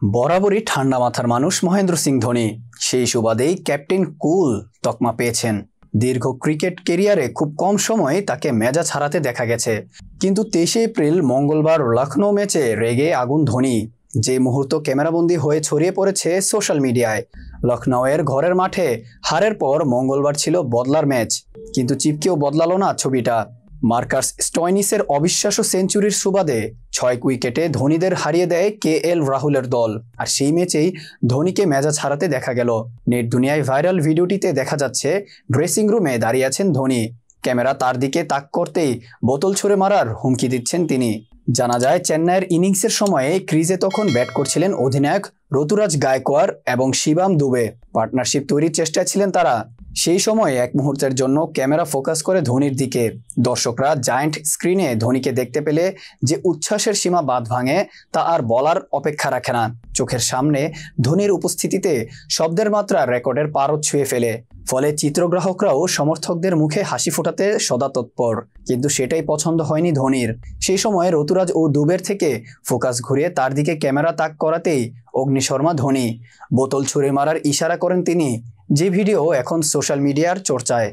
বরাবরই ঠান্ডা মাথার মানুষ মহেন্দ্র সিং ধোনি, সেই সুবাদেই ক্যাপ্টেন কুল তকমা পেয়েছেন। দীর্ঘ ক্রিকেট কেরিয়ারে খুব কম সময়ে তাকে মেজাজ হারাতে দেখা গেছে, কিন্তু 23 এপ্রিল মঙ্গলবার লখনৌ ম্যাচে রেগে আগুন ধোনি, যে মুহূর্ত ক্যামেরাবন্দি হয়ে ছড়িয়ে পড়েছে সোশ্যাল মিডিয়ায়। লখনৌয়ের ঘরের মাঠে হারের পর মঙ্গলবার ছিল বদলার ম্যাচ, কিন্তু চিপকেও বদলালো না ছবিটা। মার্কাস স্টয়নিসের অবিশ্বাস্য সেঞ্চুরির সুবাদে 6 উইকেটে ধোনিদের হারিয়ে দেয় KL রাহুলের দল, আর সেই ম্যাচেই ধোনিকে মেজাজ হারাতে দেখা গেল। নেট দুনিয়ায় ভাইরাল ভিডিওটিতে দেখা যাচ্ছে ড্রেসিং রুমে দাঁড়িয়ে আছেন ধোনি, ক্যামেরা তার দিকে তাক করতেই বোতল ছুঁড়ে মারার হুমকি দিচ্ছেন তিনি। জানা যায় চেন্নাইয়ের ইনিংসের সময়ে ক্রিজে তখন ব্যাট করছিলেন অধিনায়ক ঋতুরাজ গায়কোয়াড় এবং শিবাম দুবে। পার্টনারশিপ তৈরির চেষ্টায় ছিলেন তারা। সেই সময় এক মুহূর্তের জন্য ক্যামেরা ফোকাস করে ধোনির দিকে। দর্শকরা জায়ান্ট স্ক্রিনে ধোনিকে দেখতে পেলে যে উচ্ছ্বাসের সীমা বাঁধ ভাঙে তা আর বলার অপেক্ষা রাখে না। চোখের সামনে ধোনির উপস্থিতিতে শব্দের মাত্রা রেকর্ডের পারদ ছুঁয়ে ফেলে, ফলে চিত্রগ্রাহকরাও সমর্থকদের মুখে হাসি ফোটাতে সদা তৎপর। কিন্তু সেটাই পছন্দ হয়নি ধোনির। সেই সময় ঋতুরাজ ও দুবের থেকে ফোকাস ঘুরিয়ে তার দিকে ক্যামেরা তাক করাতেই অগ্নিশর্মা ধোনি। বোতল ছুঁড়ে মারার ইশারা করেন তিনি, যে ভিডিও এখন সোশ্যাল মিডিয়ার চর্চায়।